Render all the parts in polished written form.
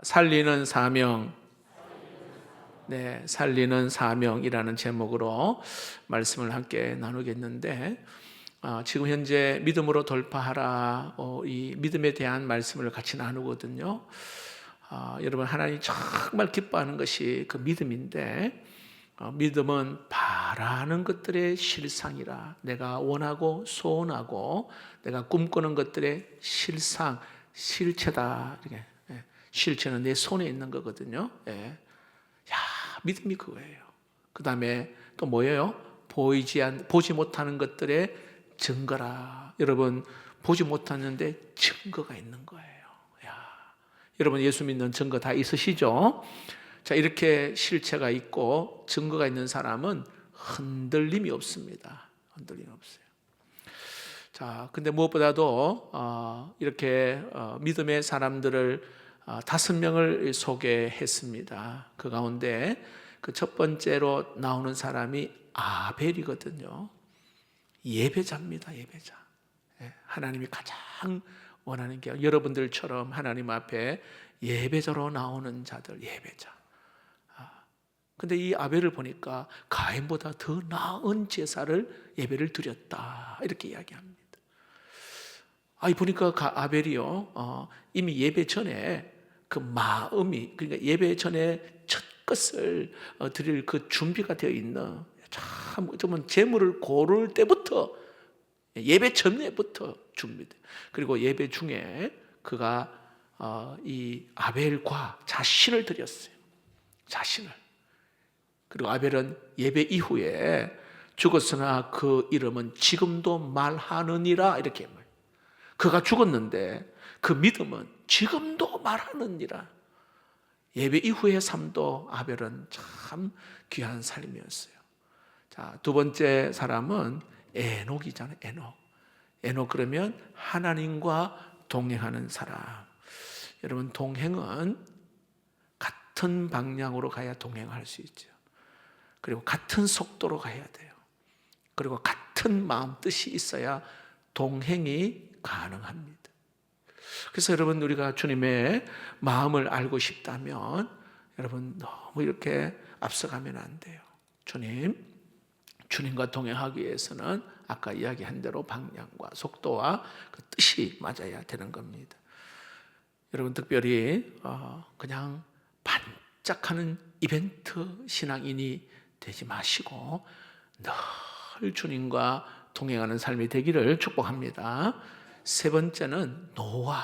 살리는 사명, 네, 살리는 사명이라는 제목으로 말씀을 함께 나누겠는데, 지금 현재 믿음으로 돌파하라, 이 믿음에 대한 말씀을 같이 나누거든요. 여러분, 하나님 정말 기뻐하는 것이 그 믿음인데, 믿음은 바라는 것들의 실상이라. 내가 원하고 소원하고 내가 꿈꾸는 것들의 실상, 실체다. 이렇게. 실체는 내 손에 있는 거거든요. 야, 믿음이 그거예요. 그 다음에 또 뭐예요? 보지 못하는 것들의 증거라. 여러분, 보지 못하는데 증거가 있는 거예요. 여러분, 예수 믿는 증거 다 있으시죠? 자, 이렇게 실체가 있고 증거가 있는 사람은 흔들림이 없습니다. 흔들림이 없어요. 자, 근데 무엇보다도 이렇게 믿음의 사람들을 5명을 소개했습니다. 그 가운데 그 첫 번째로 나오는 사람이 아벨이거든요. 예배자입니다. 예배자. 하나님이 가장 원하는 게 여러분들처럼 하나님 앞에 예배자로 나오는 자들, 예배자. 근데 이 아벨을 보니까 가인보다 더 나은 제사를 예배를 드렸다, 이렇게 이야기합니다. 보니까 아벨이요, 이미 예배 전에 그 마음이, 그러니까 예배 전에 첫 것을 드릴 그 준비가 되어 있는, 참 제물을 고를 때부터, 예배 전에부터 준비돼. 그리고 예배 중에 그가 이 아벨과 자신을 드렸어요. 자신을. 그리고 아벨은 예배 이후에 죽었으나 그 이름은 지금도 말하느니라, 이렇게 말해요. 그가 죽었는데 그 믿음은 지금도 말하느니라. 예배 이후의 삶도 아벨은 참 귀한 삶이었어요. 자, 두 번째 사람은 에녹이잖아요. 에녹 그러면 하나님과 동행하는 사람. 여러분, 동행은 같은 방향으로 가야 동행할 수 있죠. 그리고 같은 속도로 가야 돼요. 그리고 같은 마음 뜻이 있어야 동행이 가능합니다. 그래서 여러분, 우리가 주님의 마음을 알고 싶다면 여러분, 너무 이렇게 앞서가면 안 돼요. 주님과 동행하기 위해서는 아까 이야기한 대로 방향과 속도와 그 뜻이 맞아야 되는 겁니다. 여러분, 특별히 그냥 반짝하는 이벤트 신앙인이 되지 마시고 늘 주님과 동행하는 삶이 되기를 축복합니다. 세 번째는 노아.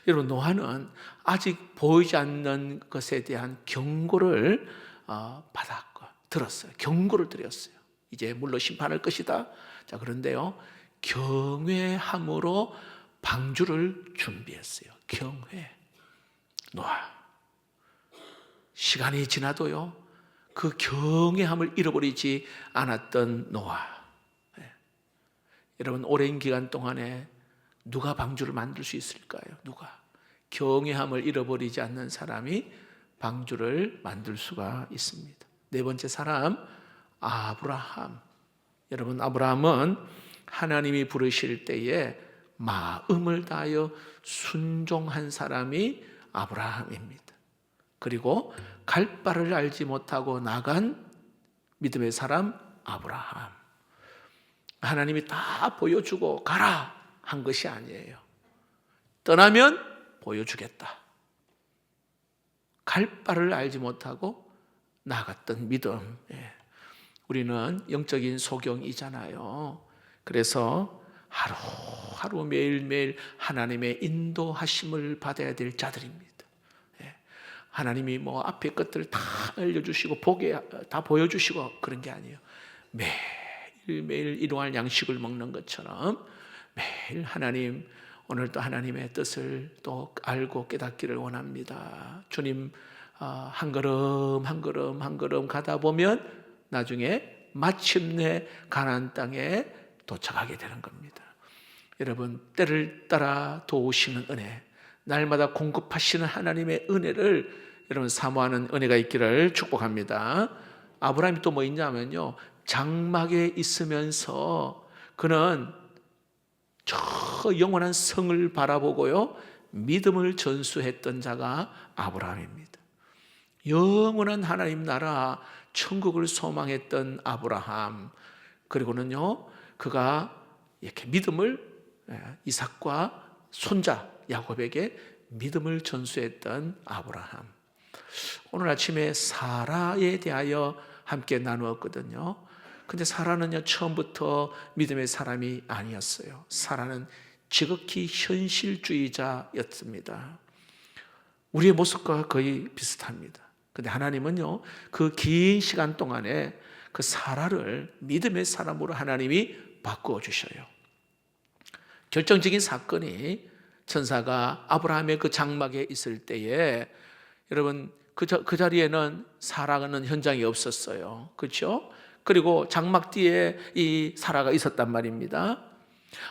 여러분, 노아는 아직 보이지 않는 것에 대한 경고를 들었어요. 경고를 드렸어요. 이제 물로 심판할 것이다. 자, 그런데요, 경외함으로 방주를 준비했어요. 경외. 노아. 시간이 지나도요, 그 경외함을 잃어버리지 않았던 노아. 여러분, 오랜 기간 동안에 누가 방주를 만들 수 있을까요? 누가? 경외함을 잃어버리지 않는 사람이 방주를 만들 수가 있습니다. 네 번째 사람, 아브라함. 여러분, 아브라함은 하나님이 부르실 때에 마음을 다하여 순종한 사람이 아브라함입니다. 그리고 갈 바를 알지 못하고 나간 믿음의 사람 아브라함. 하나님이 다 보여주고 가라 한 것이 아니에요. 떠나면 보여주겠다. 갈 바를 알지 못하고 나갔던 믿음. 우리는 영적인 소경이잖아요. 그래서 하루하루 매일매일 하나님의 인도하심을 받아야 될 자들입니다. 하나님이 앞에 것들을 다 알려주시고 보게 다 보여주시고 그런 게 아니에요. 매일 일용할 양식을 먹는 것처럼 매일 하나님, 오늘도 하나님의 뜻을 또 알고 깨닫기를 원합니다. 주님, 한 걸음 한 걸음 한 걸음 가다 보면 나중에 마침내 가나안 땅에 도착하게 되는 겁니다. 여러분, 때를 따라 도우시는 은혜, 날마다 공급하시는 하나님의 은혜를 여러분 사모하는 은혜가 있기를 축복합니다. 아브라함이 또 뭐 있냐면요, 장막에 있으면서 그는 저 영원한 성을 바라보고요, 믿음을 전수했던 자가 아브라함입니다. 영원한 하나님 나라 천국을 소망했던 아브라함, 그리고는요 그가 이렇게 믿음을 이삭과 손자 야곱에게 믿음을 전수했던 아브라함. 오늘 아침에 사라에 대하여 함께 나누었거든요. 근데 사라는요 처음부터 믿음의 사람이 아니었어요. 사라는 지극히 현실주의자였습니다. 우리의 모습과 거의 비슷합니다. 근데 하나님은요 그 긴 시간 동안에 그 사라를 믿음의 사람으로 하나님이 바꾸어 주셔요. 결정적인 사건이 천사가 아브라함의 그 장막에 있을 때에, 여러분 그 자리에는 사라는 현장이 없었어요. 그렇죠? 그리고 장막 뒤에 이 사라가 있었단 말입니다.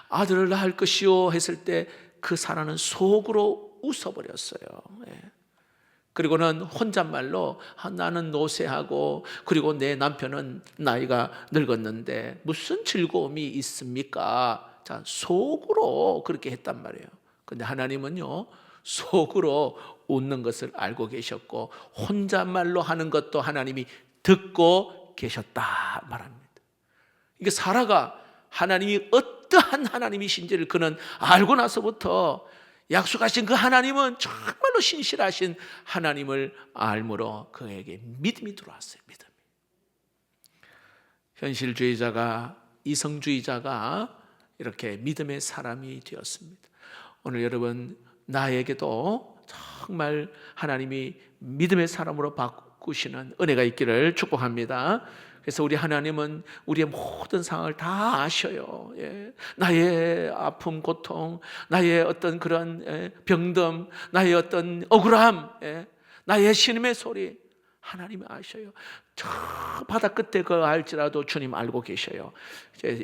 아들을 낳을 것이요 했을 때 그 사라는 속으로 웃어버렸어요. 그리고는 혼잣말로 나는 노쇠하고 그리고 내 남편은 나이가 늙었는데 무슨 즐거움이 있습니까? 자, 속으로 그렇게 했단 말이에요. 근데 하나님은요 속으로 웃는 것을 알고 계셨고 혼잣말로 하는 것도 하나님이 듣고 계셨다 말합니다. 이게 사라가 하나님이 어떠한 하나님이신지를 그는 알고 나서부터 약속하신 그 하나님은 정말로 신실하신 하나님을 알므로 그에게 믿음이 들어왔어요. 믿음이. 현실주의자가, 이성주의자가 이렇게 믿음의 사람이 되었습니다. 오늘 여러분 나에게도 정말 하나님이 믿음의 사람으로 바꾸시는 은혜가 있기를 축복합니다. 그래서 우리 하나님은 우리의 모든 상황을 다 아셔요. 나의 아픔, 고통, 나의 어떤 그런 병듦, 나의 어떤 억울함, 나의 신음의 소리, 하나님이 아셔요. 저 바다 끝에 그 알지라도 주님 알고 계셔요.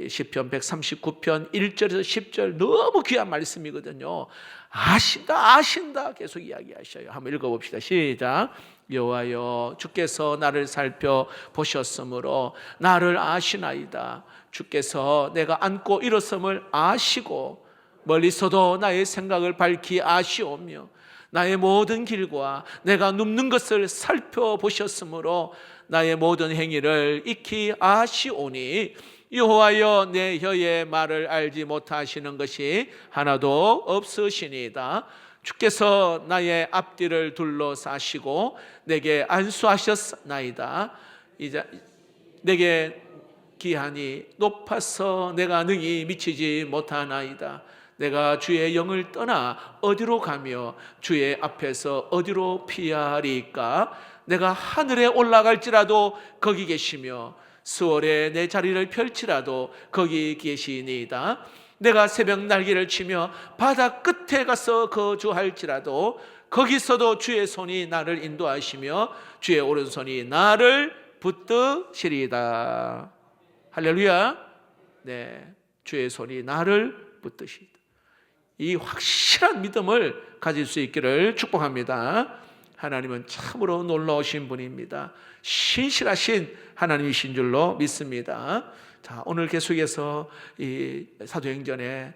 시편 139편 1절에서 10절 너무 귀한 말씀이거든요. 아신다 계속 이야기하셔요. 한번 읽어봅시다. 시작. 여호와여 주께서 나를 살펴보셨으므로 나를 아시나이다. 주께서 내가 앉고 일어섬을 아시고 멀리서도 나의 생각을 밝히 아시오며 나의 모든 길과 내가 눕는 것을 살펴보셨으므로 나의 모든 행위를 익히 아시오니 여호와여 내 혀의 말을 알지 못하시는 것이 하나도 없으시니이다. 주께서 나의 앞뒤를 둘러싸시고 내게 안수하셨나이다. 이제 내게 기한이 높아서 내가 능히 미치지 못하나이다. 내가 주의 영을 떠나 어디로 가며 주의 앞에서 어디로 피하리까? 내가 하늘에 올라갈지라도 거기 계시며 수월에 내 자리를 펼치라도 거기 계시니이다. 내가 새벽 날개를 치며 바다 끝에 가서 거주할지라도 거기서도 주의 손이 나를 인도하시며 주의 오른손이 나를 붙드시리이다. 할렐루야. 네, 주의 손이 나를 붙드시리이다. 이 확실한 믿음을 가질 수 있기를 축복합니다. 하나님은 참으로 놀라우신 분입니다. 신실하신 하나님이신 줄로 믿습니다. 자, 오늘 계속해서 이 사도행전에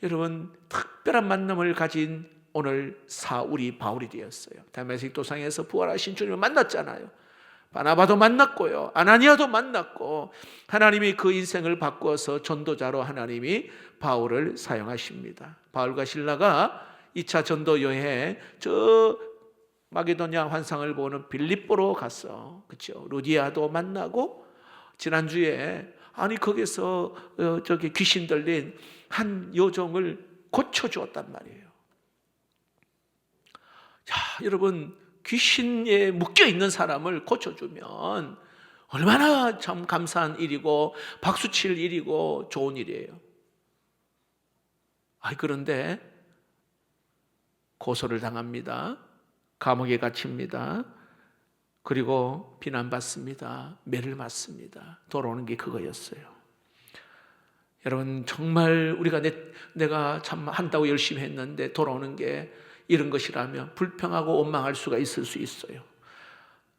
여러분 특별한 만남을 가진 오늘 사울이 바울이 되었어요. 다메섹 도상에서 부활하신 주님을 만났잖아요. 바나바도 만났고요, 아나니아도 만났고, 하나님이 그 인생을 바꾸어서 전도자로 하나님이 바울을 사용하십니다. 바울과 실라가 2차 전도 여행 저 마게도냐 환상을 보는 빌립보로 갔어. 그렇죠? 루디아도 만나고, 지난주에 아니 거기서 저기 귀신 들린 한 여종을 고쳐주었단 말이에요. 자, 여러분 귀신에 묶여 있는 사람을 고쳐주면 얼마나 참 감사한 일이고 박수칠 일이고 좋은 일이에요. 그런데 고소를 당합니다. 감옥에 gat습니다. 그리고 비난받습니다. 매를 맞습니다. 돌아오는 게 그거였어요. 여러분 정말 우리가 내가 참 한다고 열심히 했는데 돌아오는 게 이런 것이라면 불평하고 원망할 수가 있을 수 있어요.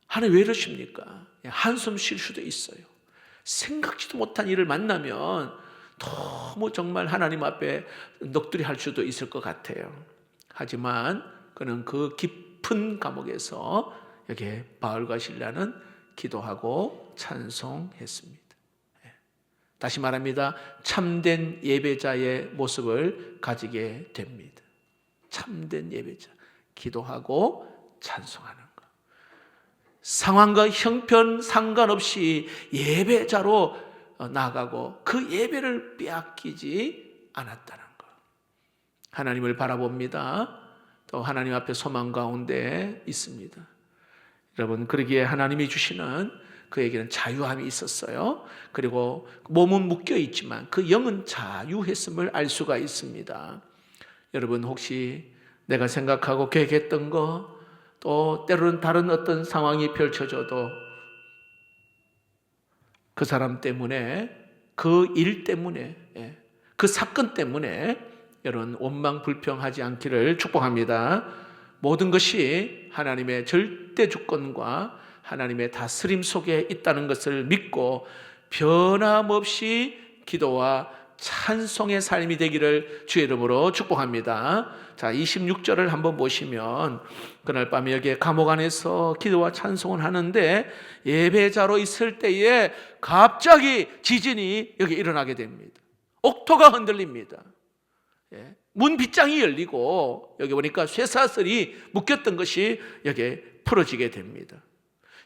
하나님 왜 이러십니까? 한숨 쉴 수도 있어요. 생각지도 못한 일을 만나면 너무 정말 하나님 앞에 넋두리 할 수도 있을 것 같아요. 하지만 그는 그 깊은 감옥에서 여기 바울과 실라는 기도하고 찬송했습니다. 다시 말합니다. 참된 예배자의 모습을 가지게 됩니다. 참된 예배자, 기도하고 찬송하는 것. 상황과 형편 상관없이 예배자로 나아가고 그 예배를 빼앗기지 않았다는 것. 하나님을 바라봅니다. 또 하나님 앞에 소망 가운데 있습니다. 여러분, 그러기에 하나님이 주시는 그에게는 자유함이 있었어요. 그리고 몸은 묶여 있지만 그 영은 자유했음을 알 수가 있습니다. 여러분, 혹시 내가 생각하고 계획했던 거, 또 때로는 다른 어떤 상황이 펼쳐져도 그 사람 때문에, 그 일 때문에, 그 사건 때문에 여러분 원망불평하지 않기를 축복합니다. 모든 것이 하나님의 절대 주권과 하나님의 다스림 속에 있다는 것을 믿고 변함없이 기도와 찬송의 삶이 되기를 주의 이름으로 축복합니다. 자, 26절을 한번 보시면 그날 밤에 여기 감옥 안에서 기도와 찬송을 하는데 예배자로 있을 때에 갑자기 지진이 여기 일어나게 됩니다. 옥토가 흔들립니다. 문 빗장이 열리고 여기 보니까 쇠사슬이 묶였던 것이 여기 풀어지게 됩니다.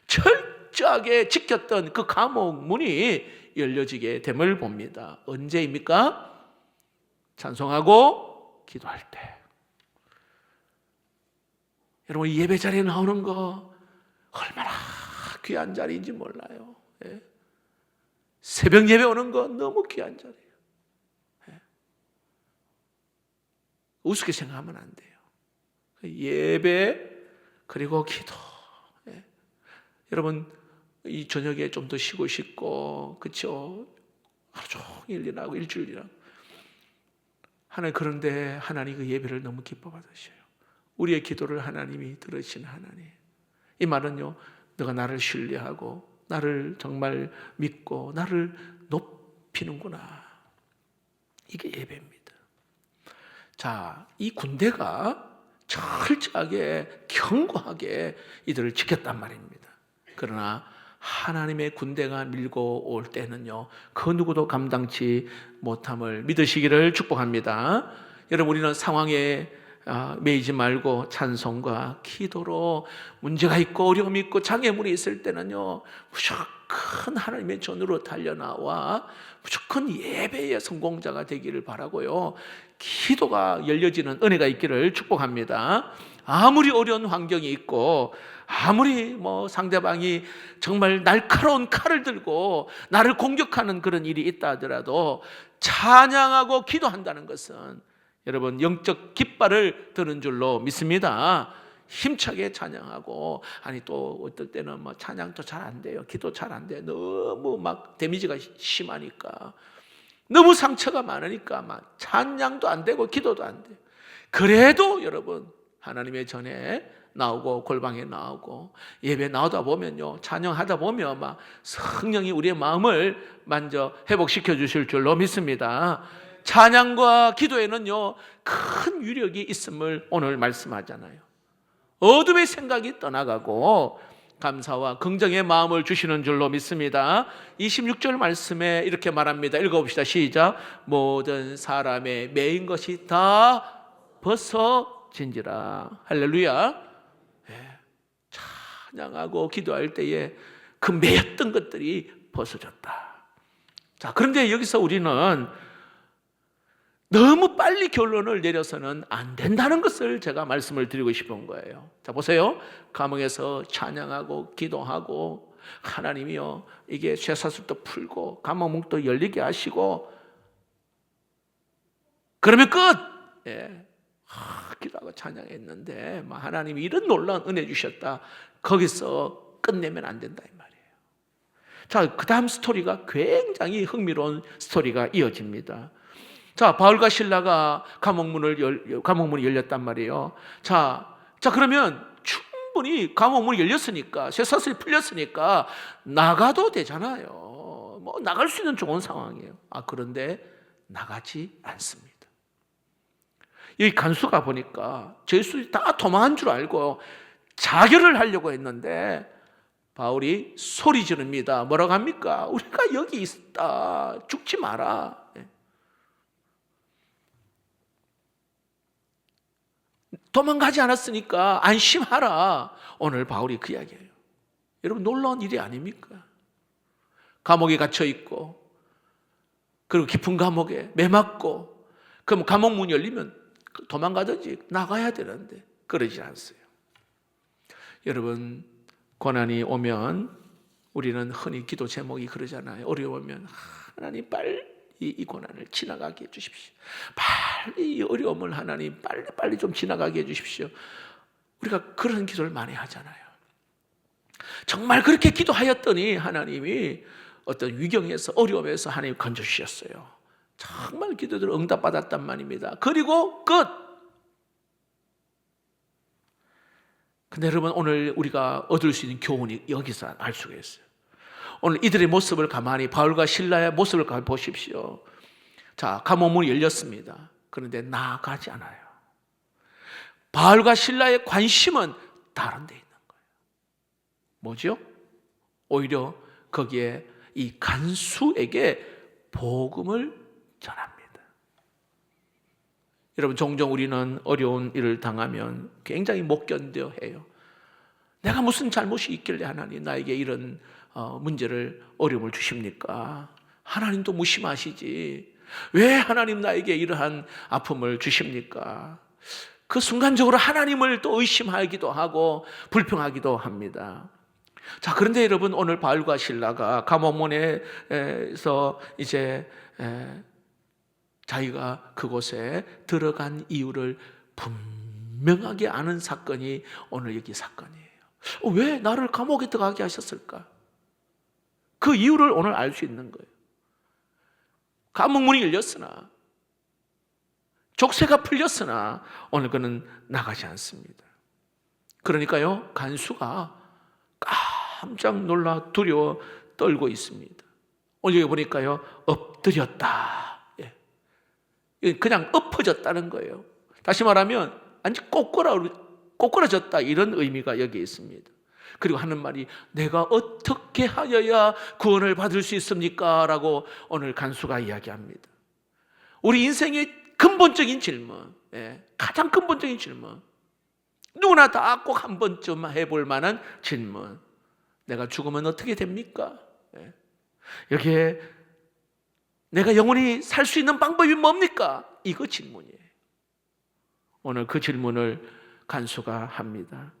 철저하게 지켰던 그 감옥 문이 열려지게 됨을 봅니다. 언제입니까? 찬송하고 기도할 때. 여러분, 예배 자리에 나오는 거 얼마나 귀한 자리인지 몰라요. 새벽 예배 오는 거 너무 귀한 자리예요. 우습게 생각하면 안 돼요. 예배 그리고 기도. 여러분, 이 저녁에 좀 더 쉬고 싶고, 그렇죠? 하루 종일 일하고 일주일 일하고. 하나님, 그런데 하나님 그 예배를 너무 기뻐 받으셔요. 우리의 기도를 하나님이 들으시는 하나님. 이 말은요, 너가 나를 신뢰하고 나를 정말 믿고 나를 높이는구나. 이게 예배입니다. 자, 이 군대가 철저하게 견고하게 이들을 지켰단 말입니다. 그러나 하나님의 군대가 밀고 올 때는요, 그 누구도 감당치 못함을 믿으시기를 축복합니다. 여러분, 우리는 상황에 매이지 말고 찬송과 기도로 문제가 있고 어려움이 있고 장애물이 있을 때는요, 무조건 하나님의 전으로 달려나와 무조건 예배의 성공자가 되기를 바라고요, 기도가 열려지는 은혜가 있기를 축복합니다. 아무리 어려운 환경이 있고 아무리 상대방이 정말 날카로운 칼을 들고 나를 공격하는 그런 일이 있다 하더라도 찬양하고 기도한다는 것은 여러분 영적 깃발을 드는 줄로 믿습니다. 힘차게 찬양하고, 아니 또 어떨 때는 찬양도 잘 안 돼요. 기도 잘 안 돼요. 너무 데미지가 심하니까, 너무 상처가 많으니까 찬양도 안 되고 기도도 안 돼요. 그래도 여러분, 하나님의 전에 나오고 골방에 나오고 예배 나오다 보면요, 찬양하다 보면 성령이 우리의 마음을 만져 회복시켜 주실 줄로 믿습니다. 찬양과 기도에는요, 큰 위력이 있음을 오늘 말씀하잖아요. 어둠의 생각이 떠나가고 감사와 긍정의 마음을 주시는 줄로 믿습니다. 26절 말씀에 이렇게 말합니다. 읽어봅시다. 시작. 모든 사람의 매인 것이 다 벗어진지라. 할렐루야. 찬양하고 기도할 때에 그 매였던 것들이 벗어졌다. 자, 그런데 여기서 우리는 너무 빨리 결론을 내려서는 안 된다는 것을 제가 말씀을 드리고 싶은 거예요. 자, 보세요. 감옥에서 찬양하고 기도하고 하나님이요, 이게 쇠사슬도 풀고 감옥문도 열리게 하시고 그러면 끝! 기도하고 찬양했는데 하나님이 이런 놀라운 은혜 주셨다, 거기서 끝내면 안 된다 이 말이에요. 자, 그 다음 스토리가 굉장히 흥미로운 스토리가 이어집니다. 자, 바울과 실라가 감옥문이 열렸단 말이에요. 자, 그러면 충분히 감옥문이 열렸으니까, 쇠사슬이 풀렸으니까 나가도 되잖아요. 나갈 수 있는 좋은 상황이에요. 그런데 나가지 않습니다. 이 간수가 보니까 제수들이 다 도망한 줄 알고 자결을 하려고 했는데 바울이 소리 지릅니다. 뭐라고 합니까? 우리가 여기 있다. 죽지 마라. 도망가지 않았으니까 안심하라. 오늘 바울이 그 이야기예요. 여러분 놀라운 일이 아닙니까? 감옥에 갇혀 있고 그리고 깊은 감옥에 매맞고 그럼 감옥 문이 열리면 도망가든지 나가야 되는데 그러지 않았어요. 여러분 고난이 오면 우리는 흔히 기도 제목이 그러잖아요. 어려우면 하나님 빨리 이 고난을 지나가게 해주십시오. 빨리 이 어려움을 하나님 빨리 좀 지나가게 해주십시오. 우리가 그런 기도를 많이 하잖아요. 정말 그렇게 기도하였더니 하나님이 어떤 위경에서 어려움에서 하나님 건져주셨어요. 정말 기도들 응답받았단 말입니다. 그리고 끝. 근데 여러분 오늘 우리가 얻을 수 있는 교훈이 여기서 알 수가 있어요. 오늘 이들의 모습을 가만히 바울과 실라의 모습을 가만히 보십시오. 자, 감옥문이 열렸습니다. 그런데 나아가지 않아요. 바울과 실라의 관심은 다른 데 있는 거예요. 뭐죠? 오히려 거기에 이 간수에게 복음을 전합니다. 여러분 종종 우리는 어려운 일을 당하면 굉장히 못 견뎌해요. 내가 무슨 잘못이 있길래 하나님 나에게 이런 문제를 어려움을 주십니까? 하나님도 무심하시지. 왜 하나님 나에게 이러한 아픔을 주십니까? 그 순간적으로 하나님을 또 의심하기도 하고 불평하기도 합니다. 자, 그런데 여러분 오늘 바울과 실라가 감옥문에서 이제 자기가 그곳에 들어간 이유를 분명하게 아는 사건이 오늘 여기 사건이에요. 왜 나를 감옥에 들어가게 하셨을까? 그 이유를 오늘 알 수 있는 거예요. 감옥문이 열렸으나 족쇄가 풀렸으나 오늘 그는 나가지 않습니다. 그러니까요 간수가 깜짝 놀라 두려워 떨고 있습니다. 오늘 여기 보니까요 엎드렸다. 그냥 엎어졌다는 거예요. 다시 말하면 완전 꼬꾸라졌다 이런 의미가 여기에 있습니다. 그리고 하는 말이 내가 어떻게 하여야 구원을 받을 수 있습니까? 라고 오늘 간수가 이야기합니다. 우리 인생의 근본적인 질문, 가장 근본적인 질문, 누구나 다 꼭 한 번쯤 해볼 만한 질문, 내가 죽으면 어떻게 됩니까? 여기에 내가 영원히 살 수 있는 방법이 뭡니까? 이거 질문이에요. 오늘 그 질문을 간수가 합니다.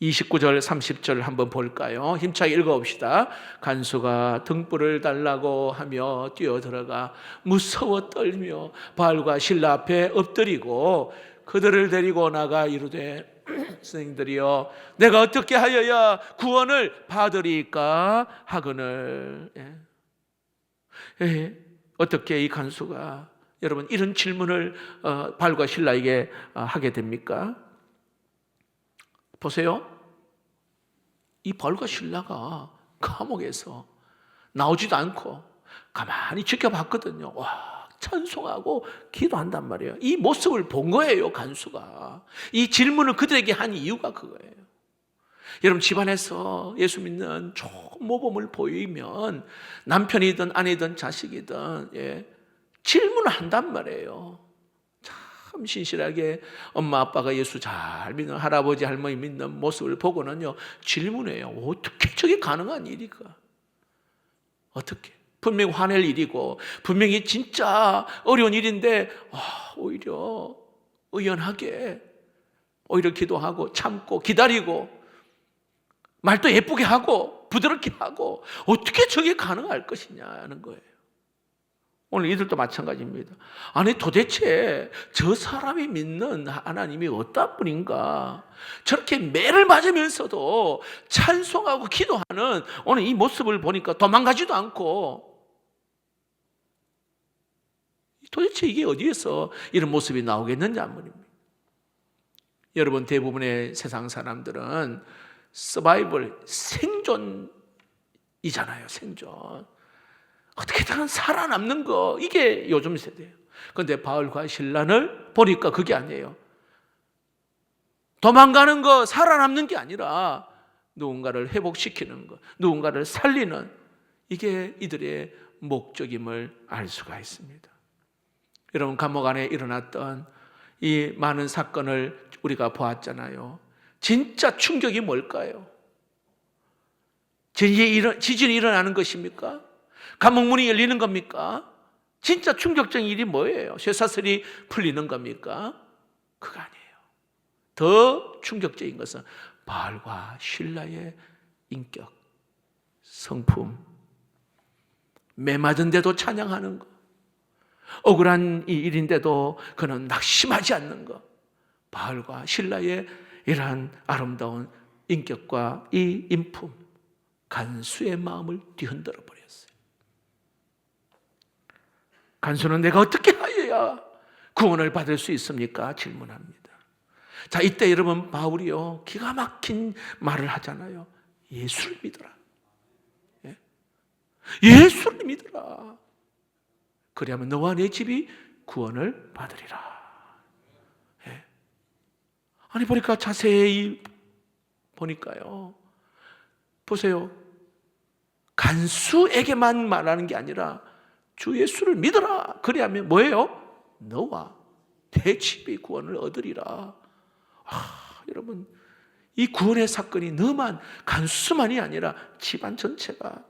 29절 30절 한번 볼까요? 힘차게 읽어봅시다. 간수가 등불을 달라고 하며 뛰어들어가 무서워 떨며 바울과 실라 앞에 엎드리고 그들을 데리고 나가 이르되 선생님들이여 내가 어떻게 하여야 구원을 받으리까 하거늘. 어떻게 이 간수가 여러분 이런 질문을 바울과 실라에게 하게 됩니까? 보세요. 이 바울과 실라가 감옥에서 나오지도 않고 가만히 지켜봤거든요. 와, 찬송하고 기도한단 말이에요. 이 모습을 본 거예요, 간수가. 이 질문을 그들에게 한 이유가 그거예요. 여러분 집안에서 예수 믿는 좋은 모범을 보이면 남편이든 아내든 자식이든 질문을 한단 말이에요. 참 신실하게 엄마 아빠가 예수 잘 믿는 할아버지 할머니 믿는 모습을 보고는요 질문해요. 어떻게 저게 가능한 일일까? 어떻게? 분명히 화낼 일이고 분명히 진짜 어려운 일인데 오히려 의연하게 오히려 기도하고 참고 기다리고 말도 예쁘게 하고 부드럽게 하고 어떻게 저게 가능할 것이냐는 거예요. 오늘 이들도 마찬가지입니다. 아니 도대체 저 사람이 믿는 하나님이 어떤 분인가? 저렇게 매를 맞으면서도 찬송하고 기도하는 오늘 이 모습을 보니까 도망가지도 않고 도대체 이게 어디에서 이런 모습이 나오겠는지 한 분입니다. 여러분 대부분의 세상 사람들은 서바이벌 생존이잖아요. 생존. 어떻게든 살아남는 거 이게 요즘 세대예요. 그런데 바울과 실란을 보니까 그게 아니에요. 도망가는 거, 살아남는 게 아니라 누군가를 회복시키는 것, 누군가를 살리는, 이게 이들의 목적임을 알 수가 있습니다. 여러분, 감옥 안에 일어났던 이 많은 사건을 우리가 보았잖아요. 진짜 충격이 뭘까요? 지진이 일어나는 것입니까? 감옥 문이 열리는 겁니까? 진짜 충격적인 일이 뭐예요? 쇠사슬이 풀리는 겁니까? 그거 아니에요. 더 충격적인 것은 바울과 실라의 인격, 성품, 매 맞은데도 찬양하는 것, 억울한 이 일인데도 그는 낙심하지 않는 것, 바울과 실라의 이러한 아름다운 인격과 이 인품, 간수의 마음을 뒤흔들어 버렸어요. 간수는 내가 어떻게 하여야 구원을 받을 수 있습니까? 질문합니다. 자, 이때 여러분, 바울이요, 기가 막힌 말을 하잖아요. 예수를 믿어라. 예? 예수를 믿어라. 그리하면 너와 내 집이 구원을 받으리라. 예? 아니, 보니까 자세히 보니까요, 보세요. 간수에게만 말하는 게 아니라 주 예수를 믿어라. 그리하면 뭐예요? 너와 내 집이 구원을 얻으리라. 여러분, 이 구원의 사건이 너만, 간수만이 아니라 집안 전체가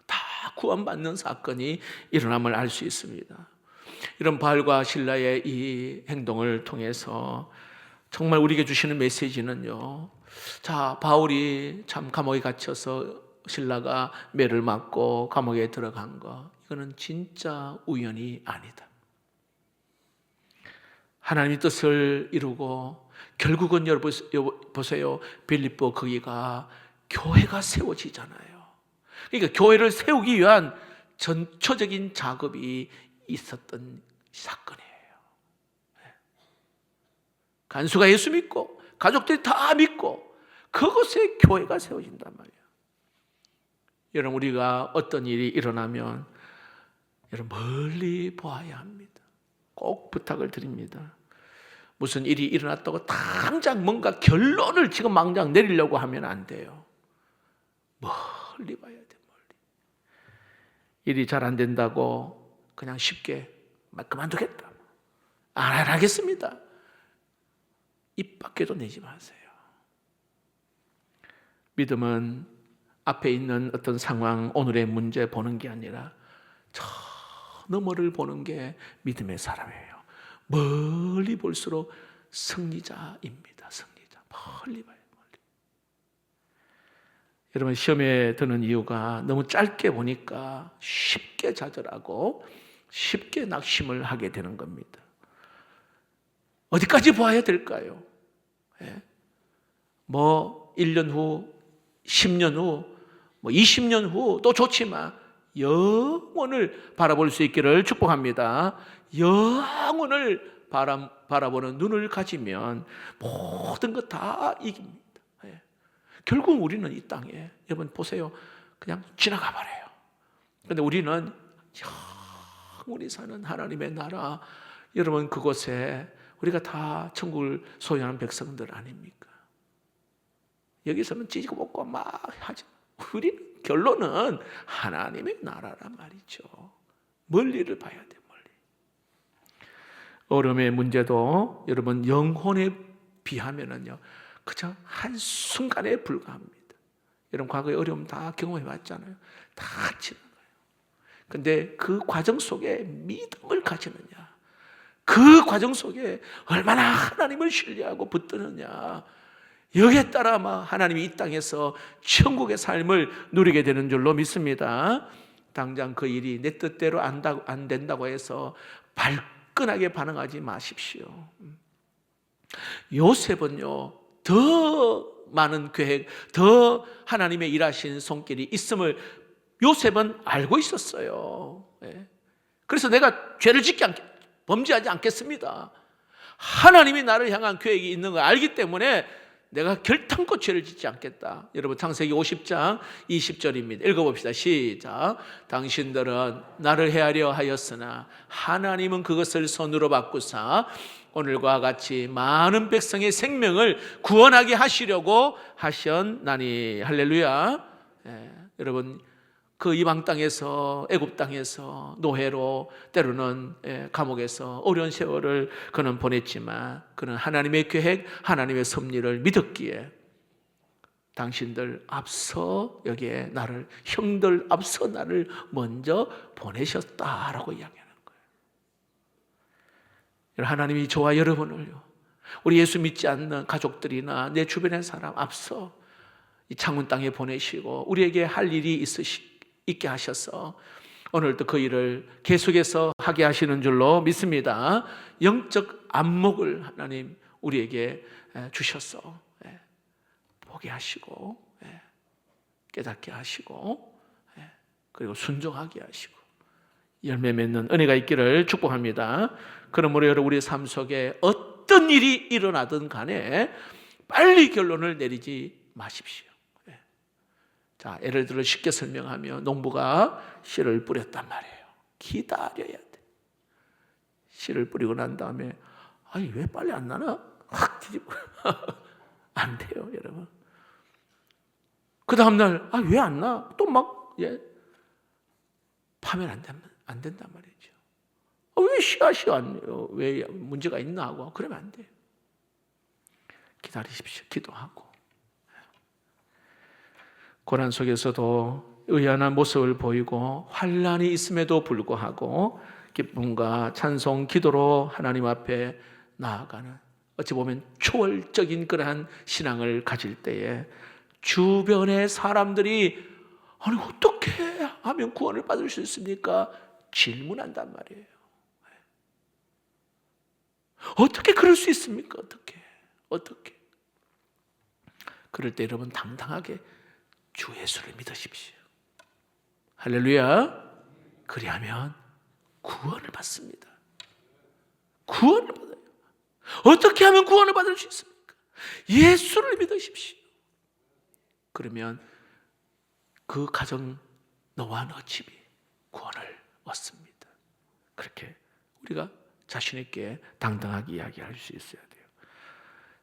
다 구원받는 사건이 일어남을 알 수 있습니다. 이런 바울과 실라의 이 행동을 통해서 정말 우리에게 주시는 메시지는요, 자, 바울이 참 감옥에 갇혀서 실라가 매를 맞고 감옥에 들어간 거, 이거는 진짜 우연이 아니다. 하나님의 뜻을 이루고 결국은 여러분 보세요. 빌립보 거기가 교회가 세워지잖아요. 그러니까 교회를 세우기 위한 전초적인 작업이 있었던 사건이에요. 간수가 예수 믿고 가족들이 다 믿고 그곳에 교회가 세워진단 말이에요. 여러분, 우리가 어떤 일이 일어나면 여러분 멀리 보아야 합니다. 꼭 부탁을 드립니다. 무슨 일이 일어났다고 당장 뭔가 결론을 지금 망장 내리려고 하면 안 돼요. 멀리 봐야 돼, 멀리. 일이 잘 안 된다고 그냥 쉽게 그만두겠다, 안 하겠습니다, 입 밖에도 내지 마세요. 믿음은 앞에 있는 어떤 상황, 오늘의 문제 보는 게 아니라 저 너머를 보는 게 믿음의 사람이에요. 멀리 볼수록 승리자입니다. 승리자. 멀리 봐요, 멀리. 여러분, 시험에 드는 이유가 너무 짧게 보니까 쉽게 좌절하고 쉽게 낙심을 하게 되는 겁니다. 어디까지 봐야 될까요? 예? 1년 후, 10년 후, 20년 후 또 좋지만 영원을 바라볼 수 있기를 축복합니다. 영원을 바라보는 눈을 가지면 모든 것 다 이깁니다. 예. 결국 우리는 이 땅에, 여러분 보세요, 그냥 지나가 버려요. 그런데 우리는 영원히 사는 하나님의 나라, 여러분 그곳에 우리가 다 천국을 소유하는 백성들 아닙니까? 여기서는 찢고 먹고 막 하죠. 우리 결론은 하나님의 나라란 말이죠. 멀리를 봐야 돼, 멀리. 어려움의 문제도 여러분 영혼에 비하면은요, 그저 한순간에 불과합니다. 여러분 과거의 어려움 다 경험해 봤잖아요. 다 지나가요. 근데 그 과정 속에 믿음을 가지느냐, 그 과정 속에 얼마나 하나님을 신뢰하고 붙드느냐, 여기에 따라 하나님이 이 땅에서 천국의 삶을 누리게 되는 줄로 믿습니다. 당장 그 일이 내 뜻대로 안 된다고 해서 발끈하게 반응하지 마십시오. 요셉은요, 더 많은 계획, 더 하나님의 일하신 손길이 있음을 요셉은 알고 있었어요. 그래서 내가 죄를 범죄하지 않겠습니다, 하나님이 나를 향한 계획이 있는 걸 알기 때문에 내가 결탄코 죄를 짓지 않겠다. 여러분 창세기 50장 20절입니다. 읽어봅시다. 시작. 당신들은 나를 헤아려 하였으나 하나님은 그것을 선으로 바꾸사 오늘과 같이 많은 백성의 생명을 구원하게 하시려고 하셨나니. 할렐루야. 여러분 그 이방 땅에서 애굽 땅에서 노예로 때로는 감옥에서 어려운 세월을 그는 보냈지만 그는 하나님의 계획, 하나님의 섭리를 믿었기에 당신들 앞서 여기에 나를 형들 앞서 나를 먼저 보내셨다라고 이야기하는 거예요. 하나님이 저와 여러분을요, 우리 예수 믿지 않는 가족들이나 내 주변의 사람 앞서 이 창문 땅에 보내시고 우리에게 할 일이 있게 하셔서 오늘도 그 일을 계속해서 하게 하시는 줄로 믿습니다. 영적 안목을 하나님 우리에게 주셔서 보게 하시고 깨닫게 하시고 그리고 순종하게 하시고 열매 맺는 은혜가 있기를 축복합니다. 그러므로 여러분 우리 삶 속에 어떤 일이 일어나든 간에 빨리 결론을 내리지 마십시오. 자, 예를 들어 쉽게 설명하면 농부가 씨를 뿌렸단 말이에요. 기다려야 돼. 씨를 뿌리고 난 다음에 아니 왜 빨리 안 나나? 확 뒤집고 안 돼요, 여러분. 그 다음날 왜 안 나? 또 막 파면 안 된단 말이죠. 왜 씨앗이 왜 문제가 있나 하고 그러면 안 돼요. 기다리십시오. 기도하고. 고난 속에서도 의연한 모습을 보이고 환난이 있음에도 불구하고 기쁨과 찬송, 기도로 하나님 앞에 나아가는 어찌 보면 초월적인 그러한 신앙을 가질 때에 주변의 사람들이 아니 어떻게 하면 구원을 받을 수 있습니까? 질문한단 말이에요. 어떻게 그럴 수 있습니까? 어떻게? 그럴 때 여러분 당당하게 주 예수를 믿으십시오. 할렐루야. 그리하면 구원을 받습니다. 구원을 받아요. 어떻게 하면 구원을 받을 수 있습니까? 예수를 믿으십시오. 그러면 그 가정 너와 너 집이 구원을 얻습니다. 그렇게 우리가 자신 있게 당당하게 이야기할 수 있어야 돼요.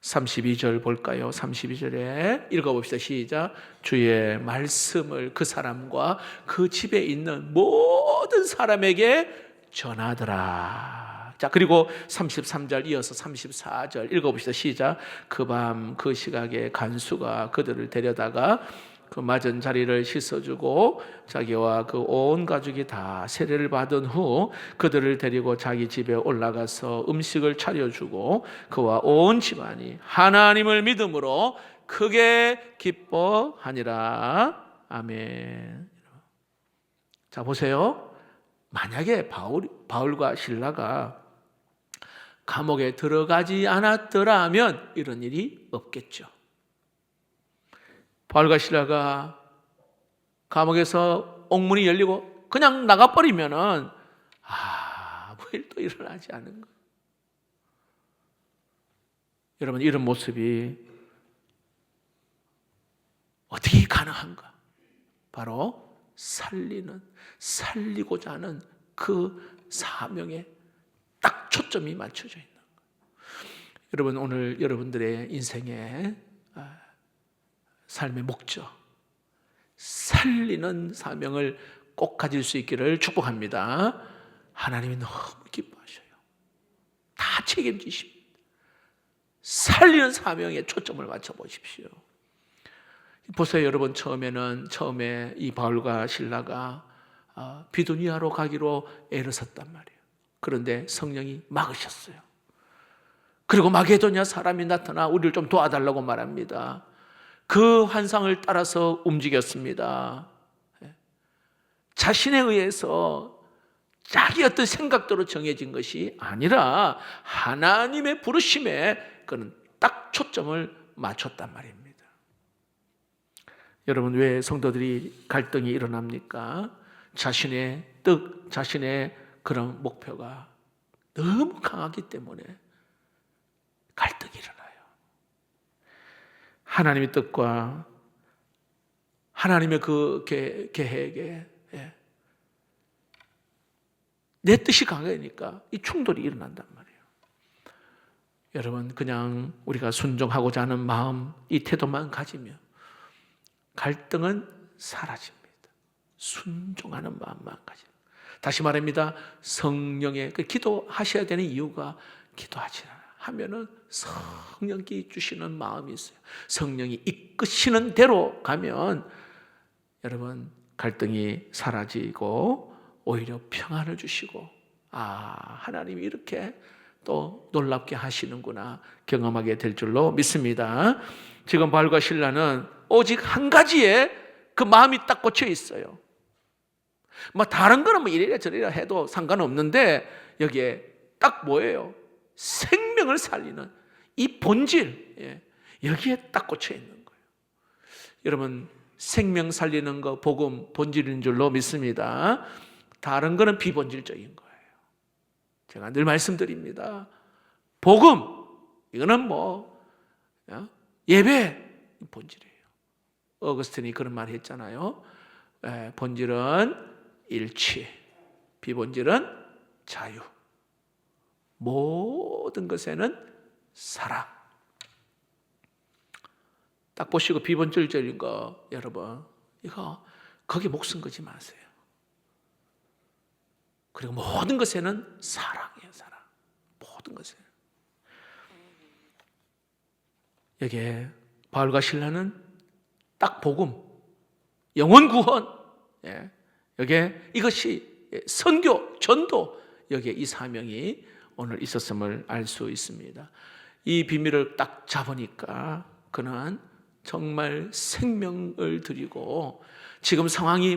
32절 볼까요? 32절에 읽어봅시다. 시작. 주의 말씀을 그 사람과 그 집에 있는 모든 사람에게 전하더라. 자, 그리고 33절 이어서 34절 읽어봅시다. 시작. 그 밤 그 시각에 간수가 그들을 데려다가 그 맞은 자리를 씻어주고 자기와 그 온 가족이 다 세례를 받은 후 그들을 데리고 자기 집에 올라가서 음식을 차려주고 그와 온 집안이 하나님을 믿음으로 크게 기뻐하니라. 아멘. 자, 보세요. 만약에 바울과 실라가 감옥에 들어가지 않았더라면 이런 일이 없겠죠. 바울과 실라가 감옥에서 옥문이 열리고 그냥 나가버리면은 아무 일도 일어나지 않은 거예요. 여러분 이런 모습이 어떻게 가능한가? 바로 살리고자 하는 그 사명에 딱 초점이 맞춰져 있는 거예요. 여러분 오늘 여러분들의 인생에 삶의 목적, 살리는 사명을 꼭 가질 수 있기를 축복합니다. 하나님이 너무 기뻐하셔요. 다 책임지십니다. 살리는 사명에 초점을 맞춰 보십시오. 보세요, 여러분. 처음에 이 바울과 실라가 비두니아로 가기로 애를 썼단 말이에요. 그런데 성령이 막으셨어요. 그리고 마게도냐 사람이 나타나 우리를 좀 도와달라고 말합니다. 그 환상을 따라서 움직였습니다. 자신에 의해서 자기 어떤 생각대로 정해진 것이 아니라 하나님의 부르심에 그는 딱 초점을 맞췄단 말입니다. 여러분 왜 성도들이 갈등이 일어납니까? 자신의 뜻, 자신의 그런 목표가 너무 강하기 때문에 갈등이 일어나요. 하나님의 뜻과 하나님의 그 계획에 내 뜻이 강하니까 이 충돌이 일어난단 말이에요. 여러분, 그냥 우리가 순종하고자 하는 마음, 이 태도만 가지면 갈등은 사라집니다. 순종하는 마음만 가지면. 다시 말합니다. 성령의 기도하셔야 되는 이유가 기도하지 하면은 성령이 주시는 마음이 있어요. 성령이 이끄시는 대로 가면 여러분 갈등이 사라지고 오히려 평안을 주시고 하나님이 이렇게 또 놀랍게 하시는구나 경험하게 될 줄로 믿습니다. 지금 바울과 실라는 오직 한 가지에 그 마음이 딱 꽂혀 있어요. 뭐 다른 거는 뭐 이래라 저래라 해도 상관없는데 여기에 딱 뭐예요? 생명을 살리는 이 본질, 여기에 딱 꽂혀 있는 거예요. 여러분, 생명 살리는 거 복음 본질인 줄로 믿습니다. 다른 거는 비본질적인 거예요. 제가 늘 말씀드립니다. 복음, 이거는 예배 본질이에요. 어거스틴이 그런 말 했잖아요. 본질은 일치, 비본질은 자유. 모든 것에는 사랑. 딱 보시고 비본질적인 거 여러분 이거 거기에 목숨 걸지 마세요. 그리고 모든 것에는 사랑이에요. 사랑. 모든 것에. 여기에 바울과 실라는 딱 복음, 영혼 구원, 여기에 이것이 선교, 전도, 여기에 이 사명이 오늘 있었음을 알 수 있습니다. 이 비밀을 딱 잡으니까 그는 정말 생명을 드리고 지금 상황이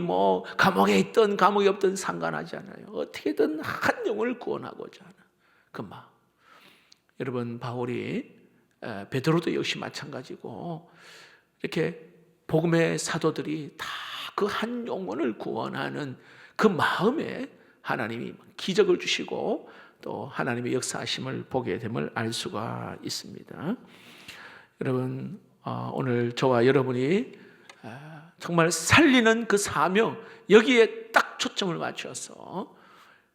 감옥에 있든 감옥에 없든 상관하지 않아요. 어떻게든 한 영혼을 구원하고자 하는 그 마음. 여러분, 바울이 베드로도 역시 마찬가지고 이렇게 복음의 사도들이 다 그 한 영혼을 구원하는 그 마음에 하나님이 기적을 주시고 또 하나님의 역사하심을 보게 됨을 알 수가 있습니다. 여러분, 오늘 저와 여러분이 정말 살리는 그 사명, 여기에 딱 초점을 맞춰서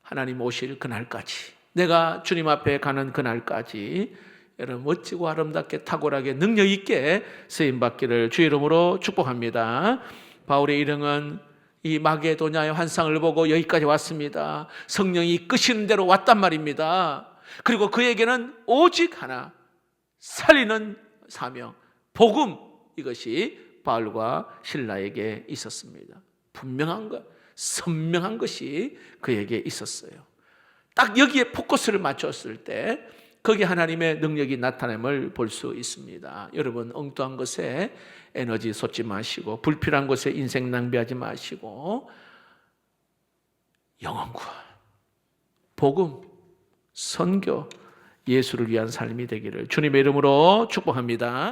하나님 오실 그날까지, 내가 주님 앞에 가는 그날까지 여러분 멋지고 아름답게 탁월하게 능력 있게 쓰임받기를 주의 이름으로 축복합니다. 바울의 일행은 이 마게도냐의 환상을 보고 여기까지 왔습니다. 성령이 이끄시는 대로 왔단 말입니다. 그리고 그에게는 오직 하나, 살리는 사명, 복음, 이것이 바울과 실라에게 있었습니다. 분명한 것, 선명한 것이 그에게 있었어요. 딱 여기에 포커스를 맞췄을 때 거기에 하나님의 능력이 나타남을 볼 수 있습니다. 여러분, 엉뚱한 것에 에너지 쏟지 마시고 불필요한 것에 인생 낭비하지 마시고 영혼 구원, 복음, 선교, 예수를 위한 삶이 되기를 주님의 이름으로 축복합니다.